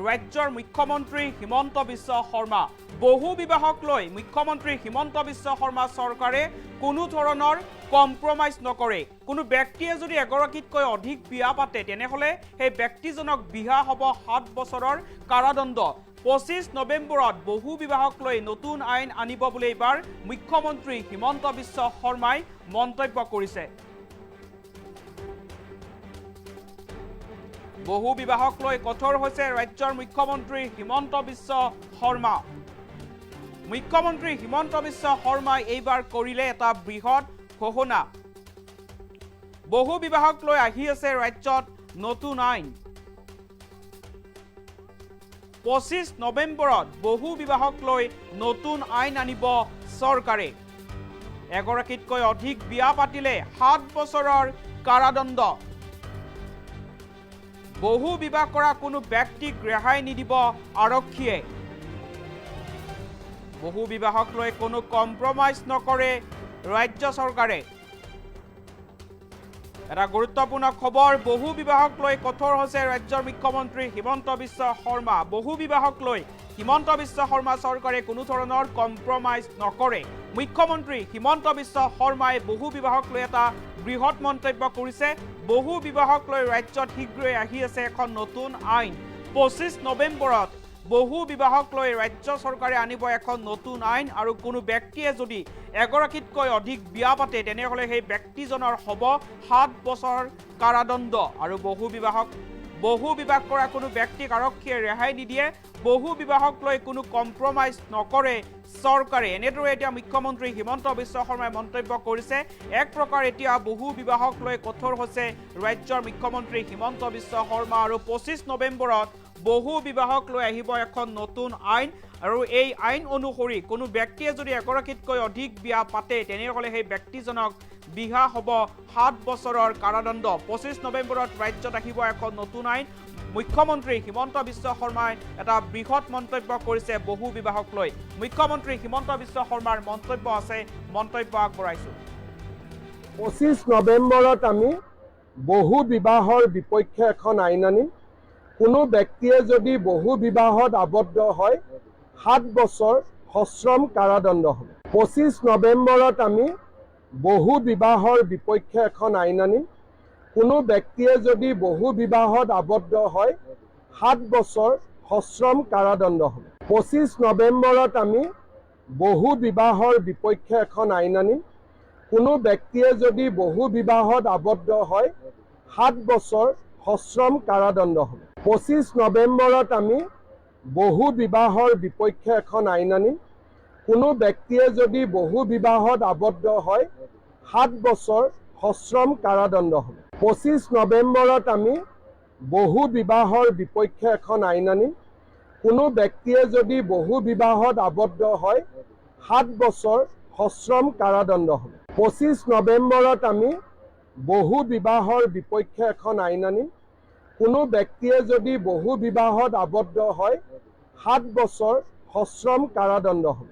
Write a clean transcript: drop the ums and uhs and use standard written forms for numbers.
ৰাজ্যৰ মুখ্যমন্ত্ৰী হিমন্ত বিশ্ব শৰ্মা। বহু বিবাহক লৈ মুখ্যমন্ত্ৰী হিমন্ত বিশ্ব শৰ্মা চৰকাৰে কোনো ধৰণৰ কম্প্ৰমাইজ নকৰে। কোনো ব্যক্তিয়ে যদি এগৰাকীতকৈ অধিক বিয়া পাতে তেনেহ'লে সেই ব্যক্তিজনক বিহা হ'ব 7 বছৰৰ কাৰাদণ্ড। 25 নৱেম্বৰত বহু বিবাহক লৈ নতুন আইন আনিব বুলি এইবাৰ মুখ্যমন্ত্ৰী হিমন্ত বিশ্ব শৰ্মাই মন্তব্য কৰিছে। বহু বিবাহক লৈ কঠোৰ হৈছে ৰাজ্যৰ মুখ্যমন্ত্ৰী হিমন্ত বিশ্ব শৰ্মা। মুখ্যমন্ত্ৰী হিমন্ত বিশ্ব শৰ্মাই এইবাৰ কৰিলে এটা বৃহৎ ঘোষণা। বহু বিবাহক লৈ আহি আছে ৰাজ্যত নতুন আইন। 25 নৱেম্বৰত বহু বিবাহক লৈ নতুন আইন আনিব চৰকাৰে। এগৰাকীতকৈ অধিক বিয়া পাতিলে 7 বছৰৰ কাৰাদণ্ড। বহু বিবাহ কৰা কোনো ব্যক্তিক ৰেহাই নিদিব আৰক্ষীয়ে। বহু বিবাহক লৈ কোনো কম্প্ৰমাইজ নকৰে ৰাজ্য চৰকাৰে। এটা গুৰুত্বপূৰ্ণ খবৰ, বহু বিবাহক লৈ কঠোৰ হৈছে ৰাজ্যৰ মুখ্যমন্ত্ৰী হিমন্ত বিশ্ব শৰ্মা। বহু বিবাহক লৈ হিমন্ত বিশ্ব শৰ্মা চৰকাৰে কোনো ধৰণৰ কম্প্ৰমাইজ নকৰে। মুখ্যমন্ত্ৰী হিমন্ত বিশ্ব শৰ্মাই বহু বিবাহক লৈ এটা বৃহৎ মন্তব্য কৰিছে। বহু বিবাহক লৈ ৰাজ্যত শীঘ্ৰেই আহি আছে এখন নতুন আইন। 25 নৱেম্বৰত বহু বিবাহক লৈ ৰাজ্য চৰকাৰে আনিব এখন নতুন আইন আৰু কোনো ব্যক্তিয়ে যদি এগৰাকীতকৈ অধিক বিয়া পাতে তেনেহ'লে সেই ব্যক্তিজনৰ হ'ব 7 বছৰ কাৰাদণ্ড। আৰু বহু বিবাহ কৰা কোনো ব্যক্তিক আৰক্ষীয়ে ৰেহাই নিদিয়ে। বহু বিবাহক লৈ কোনো কম্প্ৰমাইজ নকৰে চৰকাৰে। এনেদৰে এতিয়া মুখ্যমন্ত্ৰী হিমন্ত বিশ্ব শৰ্মাই মন্তব্য কৰিছে। এক প্ৰকাৰ এতিয়া বহু বিবাহক লৈ কঠোৰ হৈছে ৰাজ্যৰ মুখ্যমন্ত্ৰী হিমন্ত বিশ্ব শৰ্মা। আৰু 25 নৱেম্বৰত বহু বিবাহক লৈ আহিব এখন নতুন আইন আৰু এই আইন অনুসৰি কোনো ব্যক্তিয়ে যদি এগৰাকীতকৈ অধিক বিয়া পাতে তেনেহ'লে সেই ব্যক্তিজনক বিহা হ'ব 7 বছৰৰ কাৰাদণ্ড। 25 নৱেম্বৰত ৰাজ্যত আহিব এখন নতুন আইন। মুখ্যমন্ত্ৰী হিমন্ত বিশ্ব শৰ্মাই এটা বৃহৎ মন্তব্য কৰিছে বহু বিবাহক লৈ। মুখ্যমন্ত্ৰী হিমন্ত বিশ্ব শৰ্মাৰ মন্তব্য আছে, মন্তব্য আগবঢ়াইছোঁ। 25 নৱেম্বৰত আমি বহু বিবাহৰ বিপক্ষে এখন আইন আনিম। কোনো ব্যক্তিয়ে যদি বহু বিবাহত আবদ্ধ হয় 7 বছৰ সশ্ৰম কাৰাদণ্ড হ'ব। 25 নৱেম্বৰত আমি বহু বিবাহৰ বিপক্ষে এখন আইন আনিম। কোনো ব্যক্তিয়ে যদি বহু বিবাহত আবদ্ধ হয় 7 বছৰ সশ্ৰম কাৰাদণ্ড হ'ব। 25 নৱেম্বৰত আমি বহু বিবাহৰ বিপক্ষে এখন আইন আনিম। কোনো ব্যক্তিয়ে যদি বহু বিবাহত আবদ্ধ হয় 7 বছৰ সশ্ৰম কাৰাদণ্ড হ'ব। 25 নৱেম্বৰত আমি বহু বিবাহৰ বিপক্ষে এখন আইন আনিম। কোনো ব্যক্তিয়ে যদি বহু বিবাহত আবদ্ধ হয় 7 বছৰ সশ্ৰম কাৰাদণ্ড হ'ব। 25 নৱেম্বৰত আমি বহু বিবাহৰ বিপক্ষে এখন আইন আনিম। কোনো ব্যক্তিয়ে যদি বহু বিবাহত আবদ্ধ হয় 7 বছৰ সশ্ৰম কাৰাদণ্ড হ'ব। 25 নৱেম্বৰত আমি বহু বিবাহৰ বিপক্ষে এখন আইন আনিম। কোনো ব্যক্তিয়ে যদি বহু বিবাহত আবদ্ধ হয় 7 বছৰ সশ্ৰম কাৰাদণ্ড হ'ব।